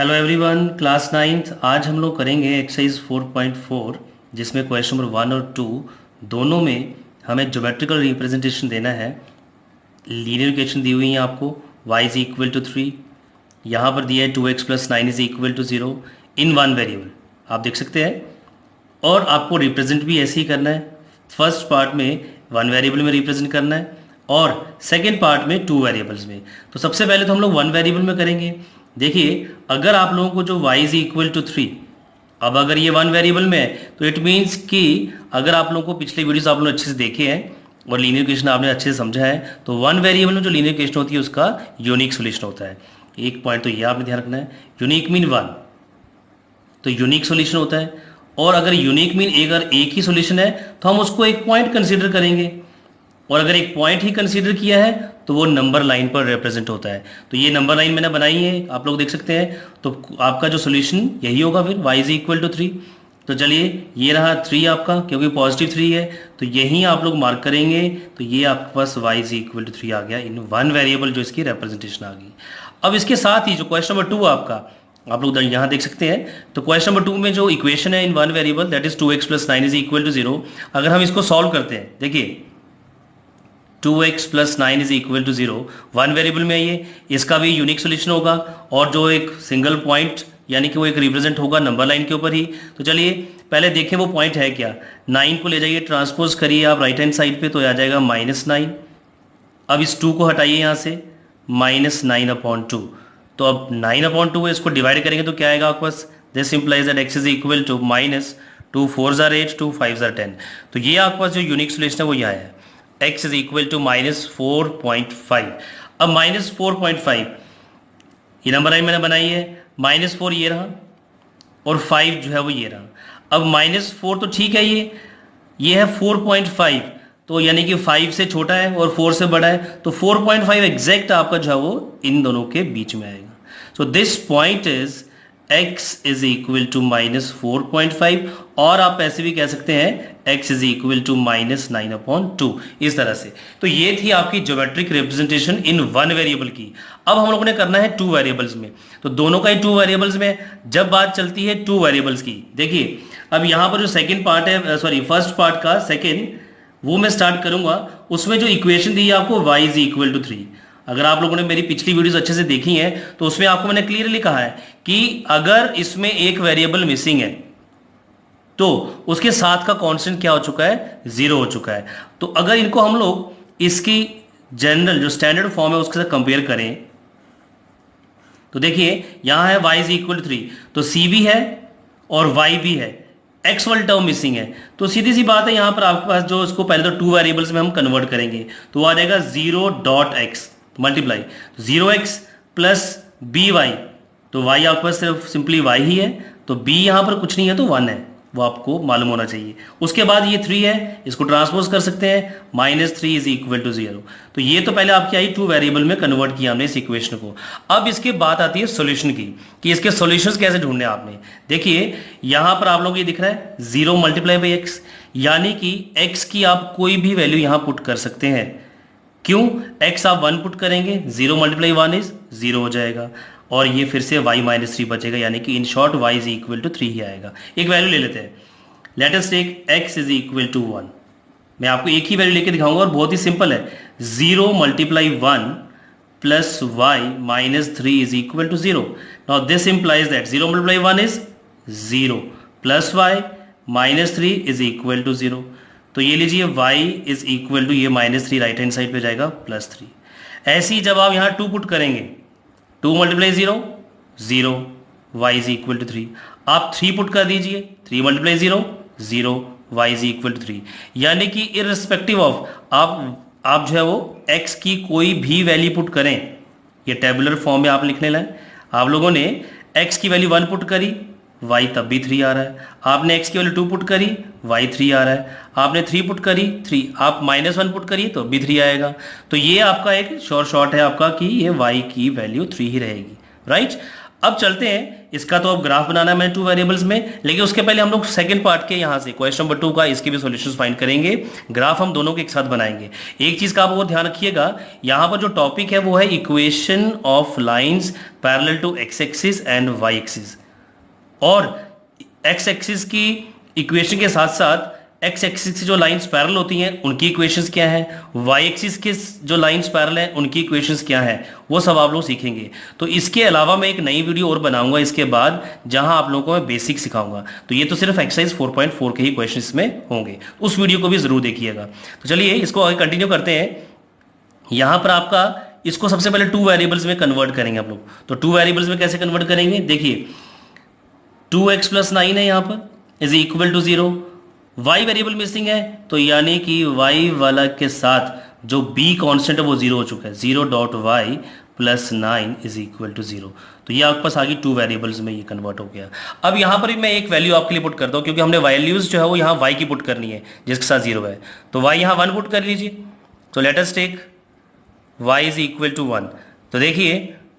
Hello everyone, class ninth. आज हम लोग करेंगे एक्सरसाइज 4.4 जिसमें क्वेश्चन नंबर 1 और 2 दोनों में हमें ज्योमेट्रिकल रिप्रेजेंटेशन देना है। लीनियर इक्वेशन दी हुई है आपको, y इज इक्वल टू 3, यहाँ पर दिया है 2x plus 9 is equal to 0 in one variable, आप देख सकते हैं। और आपको रिप्रेजेंट भी ऐसे ही करना है। फर्स्ट पार्ट में वन वेरिएबल में रिप्रेजेंट करना है और सेकेंड पार्ट में टू वेरिएबल्स में। तो सबसे पहले तो हम लोग वन वेरिएबल में करेंगे। देखिए, अगर आप लोगों को जो y इज इक्वल टू 3, अब अगर ये वन वेरिएबल में है तो इट मीन्स कि अगर आप लोगों को पिछले वीडियोस आप लोग अच्छे से देखे हैं और लीनियर इक्वेशन आपने अच्छे से समझा है, तो वन वेरिएबल में जो लीनियर इक्वेशन होती है उसका यूनिक सोल्यूशन होता है। एक पॉइंट तो ये आपने ध्यान रखना है, यूनिक मीन वन, तो यूनिक सोल्यूशन होता है। और अगर यूनिक मीन अगर एक ही सोल्यूशन है तो हम उसको एक पॉइंट कंसीडर करेंगे, और अगर एक पॉइंट ही कंसीडर किया है तो वो नंबर लाइन पर रिप्रेजेंट होता है। तो ये नंबर लाइन मैंने बनाई है, आप लोग देख सकते हैं। तो आपका जो सोल्यूशन यही होगा फिर, y इज इक्वल टू 3। तो चलिए, ये रहा 3 आपका, क्योंकि पॉजिटिव 3 है तो यहीं आप लोग मार्क करेंगे। तो ये आपके पास y इज इक्वल टू 3 आ गया इन वन वेरिएबल, जो इसकी रिप्रेजेंटेशन आ गई। अब इसके साथ ही जो क्वेश्चन नंबर 2 आपका, आप लोग यहाँ देख सकते हैं। तो क्वेश्चन नंबर 2 में जो इक्वेशन है in one variable, that is 2x plus 9 is equal to 0। अगर हम इसको सॉल्व करते हैं, देखिए 2x plus 9 is equal to 0 one variable में ये, इसका भी यूनिक सोल्यूशन होगा और जो एक सिंगल पॉइंट यानी कि वो एक रिप्रेजेंट होगा नंबर लाइन के ऊपर ही। तो चलिए पहले देखें वो पॉइंट है क्या। 9 को ले जाइए, ट्रांसपोज करिए आप राइट हैंड साइड पे, तो आ जाएगा -9। अब इस 2 को हटाइए यहाँ से, -9/2। तो अब 9/2 है, इसको डिवाइड करेंगे तो क्या आएगा आपके पास, this implies that x is equal to -2 4 = 8 2 5 = 10। तो ये आपके पास जो यूनिक सोल्यूशन है वो यह है, x इज इक्वल टू -4.5। अब -4.5 ये नंबर लाइन मैंने बनाई है, -4 ये रहा और 5 जो है वो ये रहा। अब -4 तो ठीक है, ये है 4.5, तो यानी कि 5 से छोटा है और 4 से बड़ा है, तो 4.5 एग्जैक्ट आपका जो है वो इन दोनों के बीच में आएगा। So this point is x is equal to -4.5, और आप ऐसे भी कह सकते हैं x इज इक्वल टू -9/2, इस तरह से। तो ये थी आपकी geometric representation in one variable की। अब हम लोगों ने करना है टू वेरिएबल्स में, तो दोनों का ही टू वेरिएबल्स में जब बात चलती है टू वेरिएबल्स की। देखिए, अब यहाँ पर जो सेकेंड पार्ट है, सॉरी फर्स्ट पार्ट का सेकेंड, वो मैं स्टार्ट करूंगा। उसमें जो इक्वेशन दी है आपको y इज इक्वल टू 3, अगर आप लोगों ने मेरी पिछली वीडियोस अच्छे से देखी हैं तो उसमें आपको मैंने क्लियरली कहा है कि अगर इसमें एक वेरिएबल मिसिंग है तो उसके साथ का कांस्टेंट क्या हो चुका है, 0 हो चुका है। तो अगर इनको हम लोग इसकी जनरल जो स्टैंडर्ड फॉर्म है उसके साथ कंपेयर करें तो देखिए यहां है y इज इक्वल टू 3, तो c भी है और y भी है, x वाली टर्म मिसिंग है। तो सीधी सी बात है, यहां पर आपके पास जो इसको पहले तो टू वेरिएबल्स में हम कन्वर्ट करेंगे, तो आ जाएगा 0.x multiply 0x plus by, तो y आपके पास सिर्फ सिंपली y ही है, तो b यहां पर कुछ नहीं है तो 1 है, वो आपको मालूम होना चाहिए। उसके बाद ये 3 है, इसको ट्रांसपोज कर सकते हैं, -3 इज इक्वल टू 0। तो ये तो पहले आपकी आई टू वेरिएबल में कन्वर्ट किया हमने इस इक्वेशन को। अब इसके बात आती है सॉल्यूशन की, कि इसके सॉल्यूशंस कैसे ढूंढने आपने। देखिए यहां पर आप लोग ये दिख रहा है 0 × x, यानी कि x की आप कोई भी वैल्यू यहां पुट कर सकते हैं। क्यों, x आप 1 पुट करेंगे, 0 × 1 इज 0 हो जाएगा, और ये फिर से y -3 बचेगा, यानी कि in short y is equal to 3 ही आएगा। एक वैल्यू ले लेते हैं, let us take x is equal to 1। मैं आपको एक ही वैल्यू लेके दिखाऊंगा और बहुत ही सिंपल है, 0 × 1 plus y -3 is equal to 0। Now this implies that 0 × 1 is 0 plus y -3 is equal to 0। तो ये लीजिए y इज इक्वल टू ये -3 राइट हैंड साइड पे जाएगा +3। ऐसे ही जब आप यहाँ 2 पुट करेंगे, 2 × 0 0, y इज इक्वल टू 3। आप 3 पुट कर दीजिए, 3 × 0 0, y इज इक्वल टू 3। यानी कि इररिस्पेक्टिव ऑफ आप जो है वो x की कोई भी वैल्यू पुट करें, ये टेबुलर फॉर्म में आप लिखने लाए, आप लोगों ने x की वैल्यू 1 पुट करी, y तब भी 3 आ रहा है। आपने x की वैल्यू 2 पुट करी, y 3 आ रहा है। आपने 3 पुट करी 3, आप -1 पुट करिए तो भी 3 आएगा। तो ये आपका एक शॉर्ट है आपका कि ये y की वैल्यू 3 ही रहेगी, राइट। अब चलते हैं, इसका तो अब ग्राफ बनाना है मैंने 2 वेरिएबल्स में, लेकिन उसके पहले हम लोग सेकंड पार्ट के यहां से क्वेश्चन नंबर 2 का इसके भी सॉल्यूशंस फाइंड करेंगे। ग्राफ हम दोनों के एक साथ बनाएंगे। एक चीज का आप वो ध्यान रखिएगा, यहां पर जो टॉपिक है वो है equation of lines parallel to x axis and y axis, और एक्स एक्सिस की इक्वेशन के साथ साथ एक्स एक्सिस की जो लाइंस पैरेलल होती हैं उनकी इक्वेशंस क्या हैं, वाई एक्सिस के जो लाइंस पैरेलल हैं उनकी इक्वेशंस क्या हैं, वो सब आप लोग सीखेंगे। तो इसके अलावा मैं एक नई वीडियो और बनाऊंगा इसके बाद, जहां आप लोगों को मैं बेसिक सिखाऊंगा। तो ये तो सिर्फ एक्सरसाइज 4.4 के ही क्वेश्चन इसमें होंगे, उस वीडियो को भी जरूर देखिएगा। तो चलिए इसको आगे कंटिन्यू करते हैं। यहां पर आपका इसको सबसे पहले 2 वेरिएबल्स में कन्वर्ट करेंगे आप लोग। तो 2 वेरिएबल्स में कैसे कन्वर्ट करेंगे, देखिए 2x + 9 है यहां पर is equal to 0, y variable missing है, तो यानी कि y वाला के साथ जो b कांस्टेंट है वो 0 हो चुका है, 0.y + 9 इज इक्वल टू 0। तो ये आपके पास आगे 2 वेरिएबल्स में ये कन्वर्ट हो गया। अब यहां पर भी मैं एक वैल्यू आपके लिए पुट करता हूं, क्योंकि हमने वैल्यूज जो है वो यहाँ y की पुट करनी है जिसके साथ 0 है। तो y यहाँ 1 पुट कर लीजिए। तो let us take y is equal to 1। तो देखिए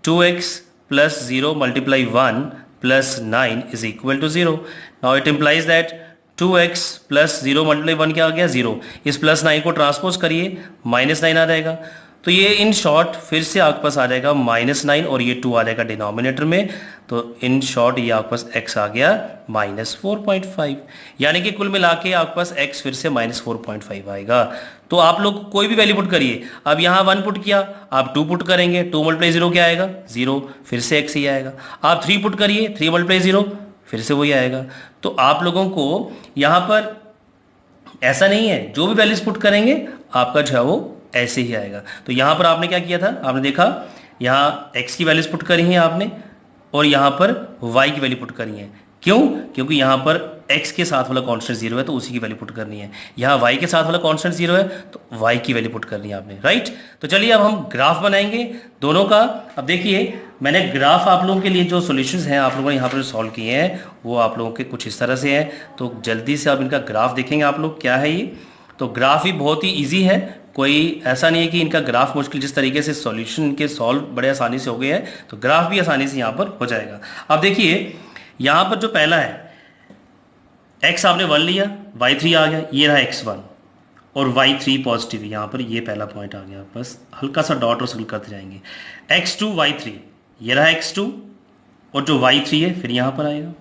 2x + 0 × 1 + 9 is equal to 0। Now it implies that 2x + 0 × 1 क्या आ गया, 0। इस +9 को ट्रांसपोज करिए, -9 आ जाएगा। तो ये इन शॉर्ट फिर से आपके पास आ जाएगा -9 और ये 2 आ जाएगा डिनोमिनेटर में। तो इन शॉर्ट ये आपके पास x आ गया -4.5, यानी कि कुल मिला के आपके पास x फिर से -4.5 आएगा। तो आप लोग कोई भी वैल्यू पुट करिए। अब यहाँ 1 पुट किया, आप 2 पुट करेंगे, 2 × 0 क्या आएगा, 0, फिर से x ही आएगा। आप 3 पुट करिए, 3 × 0 फिर से वही आएगा। तो आप लोगों को यहां पर ऐसा नहीं है, जो भी वैल्यूज पुट करेंगे आपका जो है वो ऐसे ही आएगा। तो यहां पर आपने क्या किया था, आपने देखा यहां x की वैल्यूज पुट करी हैं आपने, और यहां पर y की वैल्यू पुट करी है। क्यों, क्योंकि यहां पर x के साथ वाला कांस्टेंट 0 है तो उसी की वैल्यू पुट करनी है। यहां y के साथ वाला कांस्टेंट 0 है तो y की वैल्यू पुट करनी है आपने, राइट। तो चलिए अब हम ग्राफ बनाएंगे दोनों का। अब देखिए मैंने ग्राफ आप लोगों के लिए जो सॉल्यूशंस हैं आप लोगों ने यहाँ पर सॉल्व किए हैं वो आप लोगों के कुछ इस तरह से हैं। तो जल्दी से अब इनका ग्राफ देखेंगे आप लोग क्या है ये। तो ग्राफ भी बहुत ही ईजी है, कोई ऐसा नहीं है कि इनका ग्राफ मुश्किल, जिस तरीके से सॉल्यूशन के सॉल्व बड़े आसानी से हो गए हैं तो ग्राफ भी आसानी से यहाँ पर हो जाएगा। अब देखिए यहाँ पर जो पहला है x आपने 1 लिया, y3 आ गया, ये रहा x1 और y3 पॉजिटिव, यहाँ पर ये पहला पॉइंट आ गया। बस हल्का सा डॉट और सर्कल करते जाएंगे। x2 y3, ये रहा x2 और जो y3 है फिर यहाँ पर आएगा,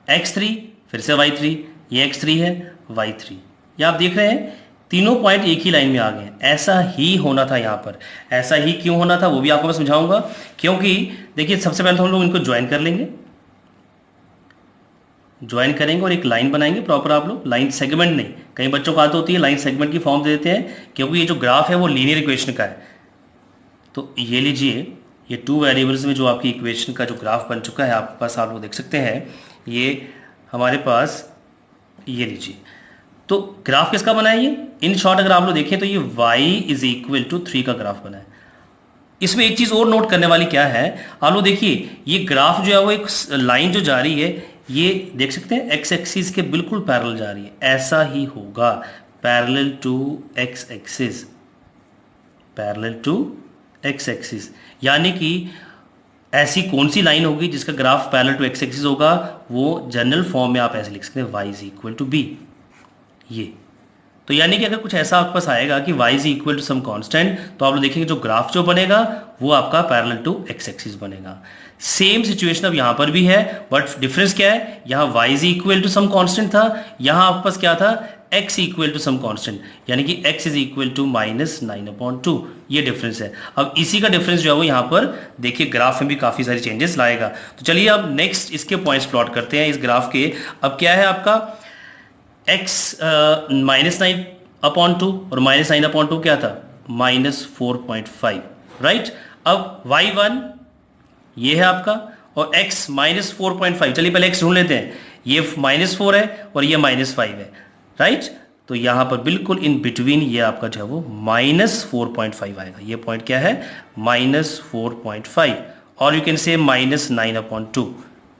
x3 फिर से y3, ये x3 है y3। ये आप देख रहे हैं तीनों पॉइंट एक ही लाइन में आ गए। ऐसा ही होना था यहाँ पर। ऐसा ही क्यों होना था वो भी आपको मैं समझाऊंगा। क्योंकि देखिए सबसे पहले तो हम लोग इनको ज्वाइन कर लेंगे, ज्वाइन करेंगे और एक लाइन बनाएंगे प्रॉपर। आप लोग लाइन सेगमेंट नहीं, कई बच्चों को आदत होती है लाइन सेगमेंट की फॉर्म दे देते हैं, क्योंकि ये जो ग्राफ है वो लीनियर इक्वेशन का है। तो ये लीजिए, ये 2 वेरिएबल्स में जो आपकी इक्वेशन का जो ग्राफ बन चुका है आपके पास, आप लोग देख सकते हैं। ये हमारे पास, ये लीजिए, तो ग्राफ किसका बना है ये, इन शॉर्ट अगर आप लोग देखें तो ये y = 3 का ग्राफ बना है। इसमें एक चीज और नोट करने वाली क्या है, आप लोग देखिए ये ग्राफ जो है वो एक लाइन जो जा रही है, ये देख सकते हैं x एक्सिस के बिल्कुल पैरेलल जा रही है। ऐसा ही होगा, parallel to x axis, parallel to x axis, यानी कि ऐसी कौन सी लाइन होगी जिसका graph parallel to x axis होगा, वो जनरल फॉर्म में आप ऐसे लिख सकते हैं y = b। ये तो यानी कि अगर कुछ ऐसा आपके पास आएगा कि y = सम कांस्टेंट, तो आप लोग देखेंगे जो ग्राफ जो बनेगा वो आपका पैरेलल टू x एक्सिस बनेगा। सेम सिचुएशन अब यहां पर भी है, बट डिफरेंस क्या है, यहां y = सम कांस्टेंट था, यहां आपके पास क्या था, x = सम कांस्टेंट, यानी कि x = -9/2। ये डिफरेंस है। अब इसी का डिफरेंस जो है वो यहाँ पर देखिए ग्राफ में भी काफी सारी चेंजेस लाएगा। तो चलिए अब नेक्स्ट इसके पॉइंट्स प्लॉट करते हैं इस ग्राफ के। अब क्या है आपका x -9/2 और -9/2 क्या था, -4.5, राइट। अब y1 ये है आपका और x -4.5। चलिए पहले x ढूंढ लेते हैं, ये -4 है और ये -5 है, राइट। तो यहां पर बिल्कुल इन बिटवीन ये आपका जो है वो -4.5 आएगा। ये पॉइंट क्या है, -4.5, और यू कैन से -9/2,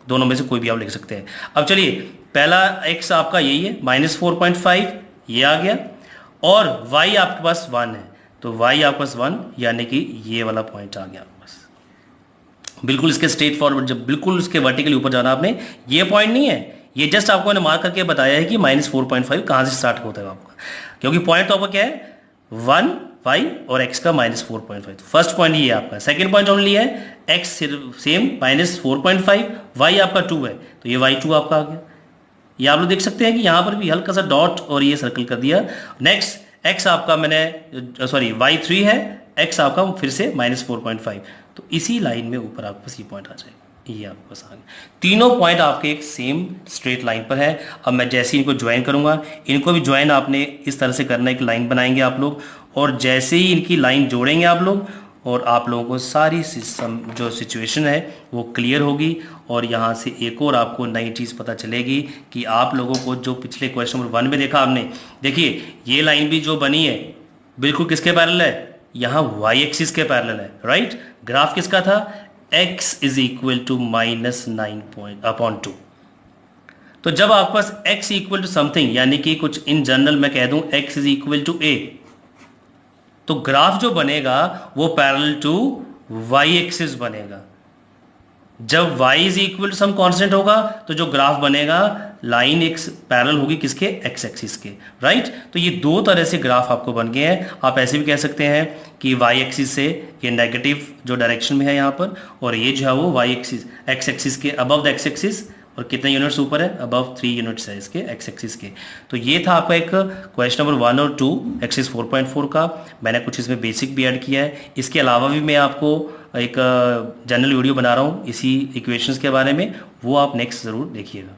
दोनों में से कोई भी आप लिख सकते हैं। अब चलिए पहला x आपका यही है -4.5, ये आ गया, और y आपके पास 1 है, तो y आपके पास 1, यानी कि ये वाला पॉइंट आ गया आपके पास बिल्कुल इसके स्ट्रेट फॉरवर्ड, जब बिल्कुल उसके वर्टिकली ऊपर जाना आपने, ये पॉइंट नहीं है, ये जस्ट आपको मैंने मार्क करके बताया है कि -4.5 कहाँ से स्टार्ट होता है आपका, क्योंकि पॉइंट तो आपका क्या है 1 y और x का -4.5, तो फर्स्ट पॉइंट ये है आपका। सेकंड पॉइंट हमने लिया है x सेम -4.5, y आपका 2 है, तो ये y2 आपका आ गया। ये आप लोग देख सकते हैं कि यहाँ पर भी हल्का सा डॉट और ये सर्कल कर दिया। नेक्स्ट x आपका मैंने सॉरी y3 है, x आपका फिर से -4.5, तो इसी लाइन में ऊपर आपके पास ये पॉइंट आ जाएगा, ये आपके पास आ गया। तीनों पॉइंट आपके एक सेम स्ट्रेट लाइन पर है। अब मैं जैसे इनको ज्वाइन करूंगा, इनको भी ज्वाइन आपने इस तरह से करना है, एक लाइन बनाएंगे आप लोग, और जैसे ही इनकी लाइन जोड़ेंगे आप लोग, और आप लोगों को सारी जो सिचुएशन है वो क्लियर होगी, और यहाँ से एक और आपको नई चीज़ पता चलेगी कि आप लोगों को जो पिछले क्वेश्चन नंबर 1 में देखा आपने, देखिए ये लाइन भी जो बनी है बिल्कुल किसके पैरेलल है, यहाँ y एक्सिस के पैरेलल है, राइट। ग्राफ किसका था, x इज इक्वल टू -9.2। तो जब आपके पास x इक्वल टू समथिंग, यानी कि कुछ इन जनरल मैं कह दूं x is equal to a, तो ग्राफ जो बनेगा वो पैरेलल टू y एक्सिस बनेगा। जब y is equal to some constant होगा तो जो ग्राफ बनेगा लाइन एक्स पैरेलल होगी किसके, x एक्सिस के, राइट। तो ये दो तरह से ग्राफ आपको बन गए हैं। आप ऐसे भी कह सकते हैं कि y एक्सिस से ये नेगेटिव जो डायरेक्शन में है यहाँ पर, और ये जो है वो y एक्सिस x एक्सिस के अबव द x एक्सिस, और कितने यूनिट्स ऊपर है, अबव 3 यूनिट्स है इसके x एक्सिस के। तो ये था आपका एक क्वेश्चन नंबर 1 और 2 एक्सिस 4.4 का। मैंने कुछ इसमें बेसिक भी ऐड किया है, इसके अलावा भी मैं आपको एक जनरल वीडियो बना रहा हूँ इसी इक्वेशंस के बारे में, वो आप नेक्स्ट ज़रूर देखिएगा।